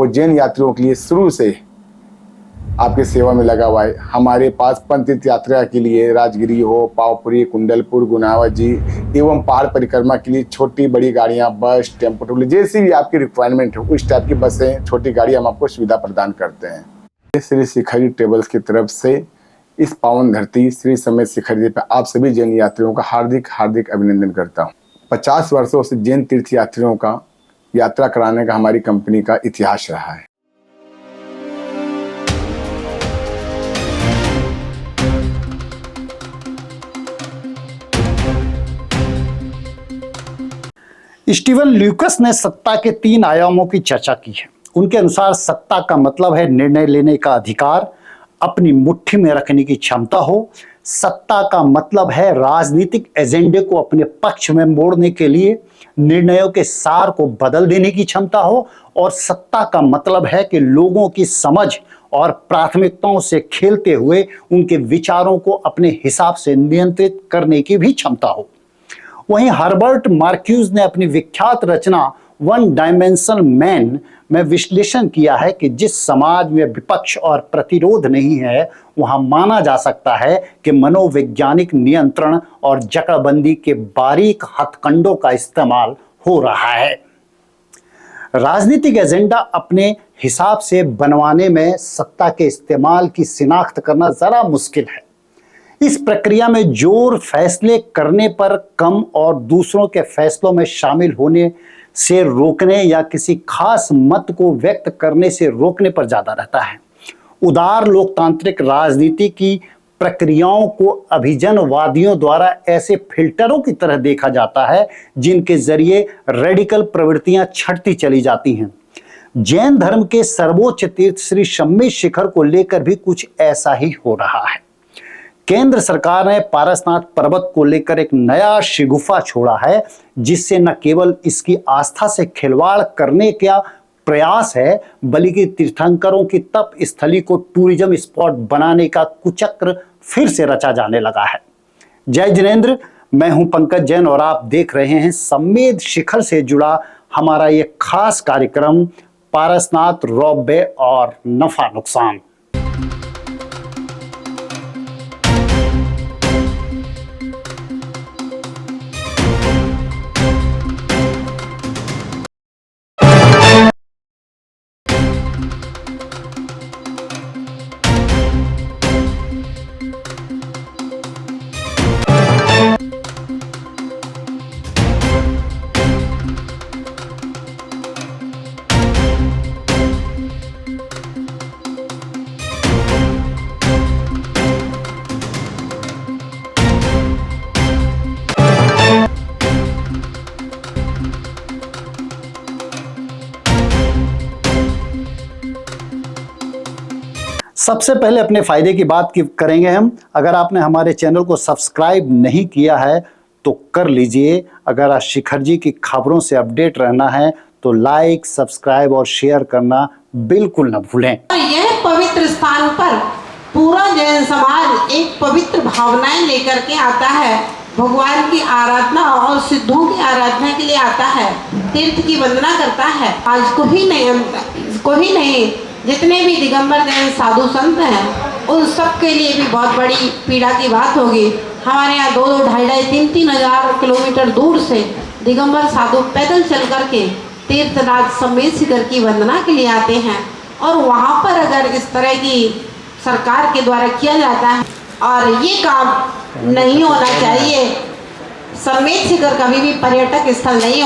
वो जैन यात्रियों के लिए शुरू से आपकी सेवा में लगा हुआ है। हमारे पास पंथ तीर्थ यात्रा के लिए राजगिरी हो, पावपुरी, कुंडलपुर, गुनावाजी एवं पहाड़ परिक्रमा के लिए छोटी बड़ी गाड़ियां, बस, टेम्पो ट्रैवलर जैसी भी आपकी रिक्वायरमेंट हो उस टाइप की बसें, छोटी गाड़ी हम आपको सुविधा प्रदान करते हैं। श्री शिखर जी ट्रेवल्स की तरफ से इस पावन धरती श्री समेत शिखर जी पर आप सभी जैन यात्रियों का हार्दिक हार्दिक अभिनंदन करता हूँ। 50 वर्षों से जैन तीर्थ यात्रियों का यात्रा कराने का हमारी कंपनी का इतिहास रहा है। स्टीवन ल्यूकस ने सत्ता के 3 आयामों की चर्चा की है। उनके अनुसार सत्ता का मतलब है निर्णय लेने का अधिकार, अपनी मुट्ठी में रखने की क्षमता हो। सत्ता का मतलब है राजनीतिक एजेंडे को अपने पक्ष में मोड़ने के लिए निर्णयों के सार को बदल देने की क्षमता हो। और सत्ता का मतलब है कि लोगों की समझ और प्राथमिकताओं से खेलते हुए उनके विचारों को अपने हिसाब से नियंत्रित करने की भी क्षमता हो। वहीं हर्बर्ट मार्क्यूज ने अपनी विख्यात रचना वन डायमेंशनल मैन में विश्लेषण किया है कि जिस समाज में विपक्ष और प्रतिरोध नहीं है वहां माना जा सकता है कि मनोवैज्ञानिक नियंत्रण और जकड़बंदी के बारीक हथकंडों का इस्तेमाल हो रहा है। राजनीतिक एजेंडा अपने हिसाब से बनवाने में सत्ता के इस्तेमाल की शिनाख्त करना जरा मुश्किल है। इस प्रक्रिया में जोर फैसले करने पर कम और दूसरों के फैसलों में शामिल होने से रोकने या किसी खास मत को व्यक्त करने से रोकने पर ज्यादा रहता है। उदार लोकतांत्रिक राजनीति की प्रक्रियाओं को अभिजनवादियों द्वारा ऐसे फिल्टरों की तरह देखा जाता है जिनके जरिए रेडिकल प्रवृत्तियां छटती चली जाती हैं। जैन धर्म के सर्वोच्च तीर्थ श्री समेत शिखर को लेकर भी कुछ ऐसा ही हो रहा है। केंद्र सरकार ने पारसनाथ पर्वत को लेकर एक नया शिगुफा छोड़ा है जिससे न केवल इसकी आस्था से खिलवाड़ करने का प्रयास है बल्कि तीर्थंकरों की तप स्थली को टूरिज्म स्पॉट बनाने का कुचक्र फिर से रचा जाने लगा है। जय जिनेंद्र, मैं हूं पंकज जैन और आप देख रहे हैं समेत शिखर से जुड़ा हमारा ये खास कार्यक्रम पारसनाथ रौप्य और नफा नुकसान। सबसे पहले अपने फायदे की बात करेंगे हम। अगर आपने हमारे चैनल को सब्सक्राइब नहीं किया है तो कर लीजिए। अगर आज शिखर जी की खबरों से अपडेट रहना है तो लाइक, सब्सक्राइब और शेयर करना बिल्कुल न भूलें। यह पवित्र स्थान पर पूरा जैन समाज एक पवित्र भावनाएं लेकर के आता है। भगवान की आराधना और सिद्धों की आराधना के लिए आता है, तीर्थ की वंदना करता है। आज कोई नहीं जितने भी दिगंबर जैन साधु संत हैं उन सब के लिए भी बहुत बड़ी पीड़ा की बात होगी। हमारे यहाँ 2-2, 2,500, 3-3 हज़ार किलोमीटर दूर से दिगंबर साधु पैदल चल करके तीर्थराज समेत शिखर की वंदना के लिए आते हैं। और वहाँ पर अगर इस तरह की सरकार के द्वारा किया जाता है और ये काम नहीं होना चाहिए। समेत शिखर कभी भी पर्यटक स्थल नहीं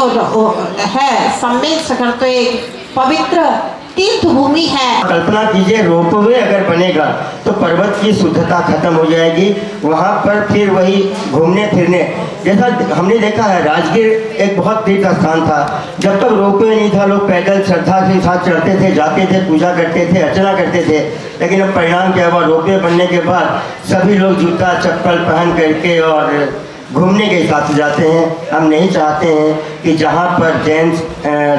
है। समेत शिखर तो एक पवित्र तीर्थ भूमि है। कल्पना कीजिए रोपवे अगर बनेगा तो पर्वत की शुद्धता खत्म हो जाएगी। वहाँ पर फिर वही घूमने फिरने जैसा हमने देखा है। राजगीर एक बहुत तीर्थ स्थान था। जब तक रोपवे नहीं था लोग पैदल श्रद्धा के साथ चढ़ते थे, जाते थे, पूजा करते थे, अर्चना करते थे। लेकिन अब परिणाम क्या हुआ, रोपवे बनने के बाद सभी लोग जूता चप्पल पहन करके और घूमने के हिसाब से जाते हैं। हम नहीं चाहते हैं कि जहाँ पर जैन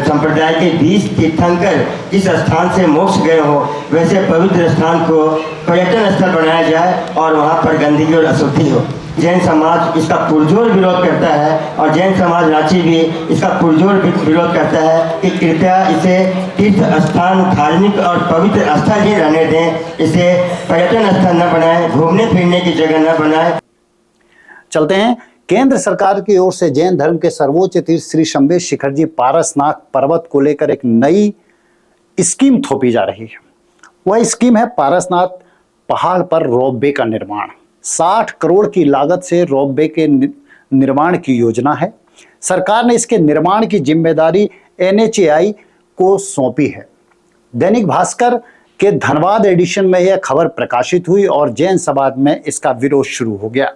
संप्रदाय के 20 तीर्थंकर जिस स्थान से मोक्ष गए हो वैसे पवित्र स्थान को पर्यटन स्थल बनाया जाए और वहाँ पर गंदगी और अशुद्धि हो। जैन समाज इसका पुरजोर विरोध करता है और जैन समाज रांची भी इसका पुरजोर विरोध करता है कि कृपया इसे तीर्थ स्थान, धार्मिक और पवित्र स्थल ही रहने दें, इसे पर्यटन स्थल न बनाएं, घूमने फिरने की जगह न बनाएं। चलते हैं। केंद्र सरकार की ओर से जैन धर्म के सर्वोच्च तीर्थ श्री शंभे शिखर जी पारसनाथ पर्वत को लेकर एक नई स्कीम थोपी जा रही है। वह स्कीम है पारसनाथ पहाड़ पर रोपवे का निर्माण। 60 करोड़ की लागत से रोपवे के निर्माण की योजना है। सरकार ने इसके निर्माण की जिम्मेदारी NHAI को सौंपी है। दैनिक भास्कर के धनबाद एडिशन में यह खबर प्रकाशित हुई और जैन समाज में इसका विरोध शुरू हो गया।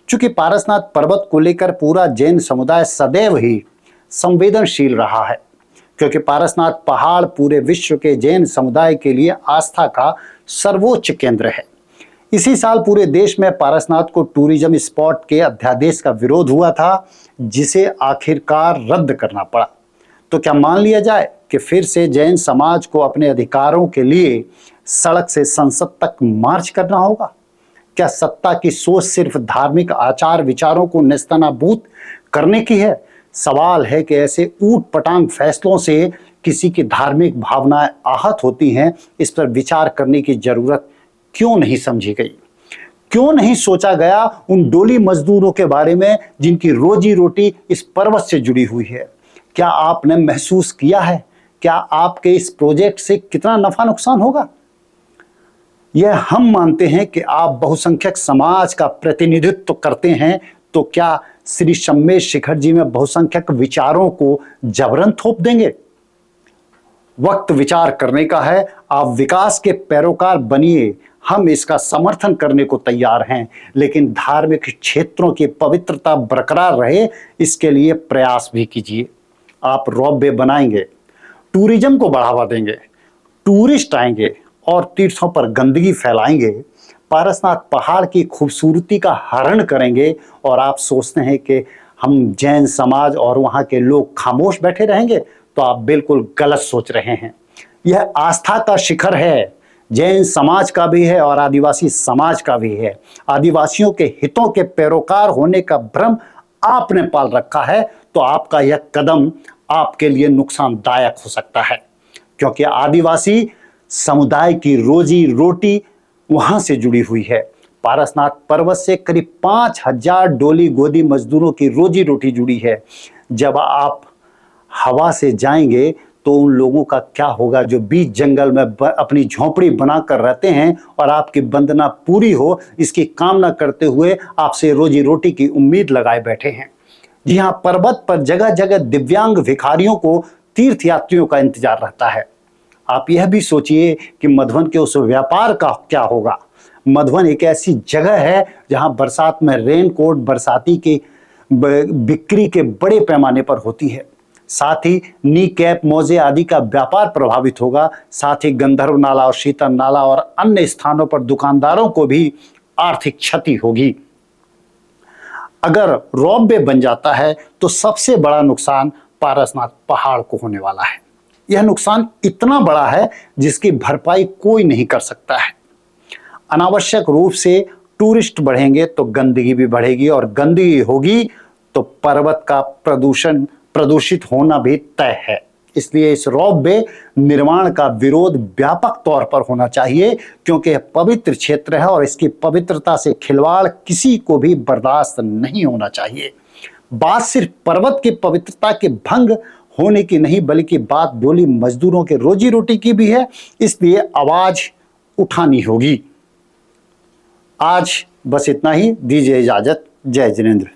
चूंकि पारसनाथ पर्वत को लेकर पूरा जैन समुदाय सदैव ही संवेदनशील रहा है, क्योंकि पारसनाथ पहाड़ पूरे विश्व के जैन समुदाय के लिए आस्था का सर्वोच्च केंद्र है। इसी साल पूरे देश में पारसनाथ को टूरिज्म स्पॉट के अध्यादेश का विरोध हुआ था, जिसे आखिरकार रद्द करना पड़ा। तो क्या मान लिया जाए कि फिर से जैन समाज को अपने अधिकारों के लिए सड़क से संसद तक मार्च करना होगा? क्या सत्ता की सोच सिर्फ धार्मिक आचार विचारों को नेस्तनाबूद करने की है? सवाल है कि ऐसे ऊट पटांग फैसलों से किसी की धार्मिक भावनाएं आहत होती हैं। इस पर विचार करने की जरूरत क्यों नहीं समझी गई? क्यों नहीं सोचा गया उन डोली मजदूरों के बारे में जिनकी रोजी रोटी इस पर्वत से जुड़ी हुई है? क्या आपने महसूस किया है क्या आपके इस प्रोजेक्ट से कितना नफा नुकसान होगा? यह हम मानते हैं कि आप बहुसंख्यक समाज का प्रतिनिधित्व करते हैं, तो क्या श्री शंभे शिखर जी में बहुसंख्यक विचारों को जबरन थोप देंगे? वक्त विचार करने का है। आप विकास के पैरोकार बनिए, हम इसका समर्थन करने को तैयार हैं, लेकिन धार्मिक क्षेत्रों की पवित्रता बरकरार रहे, इसके लिए प्रयास भी कीजिए। आप रोपवे बनाएंगे, टूरिज्म को बढ़ावा देंगे, टूरिस्ट आएंगे और तीर्थों पर गंदगी फैलाएंगे, पारसनाथ पहाड़ की खूबसूरती का हरण करेंगे, और आप सोचते हैं कि हम जैन समाज और वहाँ के लोग खामोश बैठे रहेंगे, तो आप बिल्कुल गलत सोच रहे हैं। यह आस्था का शिखर है, जैन समाज का भी है और आदिवासी समाज का भी है। आदिवासियों के हितों के पैरोकार होने का भ्रम आपने पाल रखा है, तो आपका यह कदम आपके लिए नुकसानदायक हो सकता है, क्योंकि आदिवासी समुदाय की रोजी रोटी वहां से जुड़ी हुई है। पारसनाथ पर्वत से करीब 5000 डोली गोदी मजदूरों की रोजी रोटी जुड़ी है। जब आप हवा से जाएंगे तो उन लोगों का क्या होगा जो बीच जंगल में अपनी झोंपड़ी बनाकर रहते हैं और आपकी वंदना पूरी हो इसकी कामना करते हुए आपसे रोजी रोटी की उम्मीद लगाए बैठे हैं। जी हाँ, पर्वत पर जगह जगह दिव्यांग भिखारियों को तीर्थ यात्रियों का इंतजार रहता है। आप यह भी सोचिए कि मधुबन के उस व्यापार का क्या होगा। मधुबन एक ऐसी जगह है जहां बरसात में रेनकोट, बरसाती की बिक्री के बड़े पैमाने पर होती है। साथ ही नी कैप, मोजे आदि का व्यापार प्रभावित होगा। साथ ही गंधर्व नाला और शीतल नाला और अन्य स्थानों पर दुकानदारों को भी आर्थिक क्षति होगी। अगर रोपवे बन जाता है तो सबसे बड़ा नुकसान पारसनाथ पहाड़ को होने वाला है। यह नुकसान इतना बड़ा है जिसकी भरपाई कोई नहीं कर सकता है। अनावश्यक रूप से टूरिस्ट बढ़ेंगे तो गंदगी भी बढ़ेगी, और गंदगी होगी तो पर्वत का प्रदूषित होना भी तय है। इसलिए इस रोपवे निर्माण का विरोध व्यापक तौर पर होना चाहिए, क्योंकि यह पवित्र क्षेत्र है और इसकी पवित्रता से खिलवाड़ किसी को भी बर्दाश्त नहीं होना चाहिए। बात सिर्फ पर्वत की पवित्रता के भंग होने की नहीं, बल्कि बात डोली मजदूरों के रोजी रोटी की भी है। इसलिए आवाज उठानी होगी। आज बस इतना ही, दीजिए इजाजत। जय जिनेंद्र।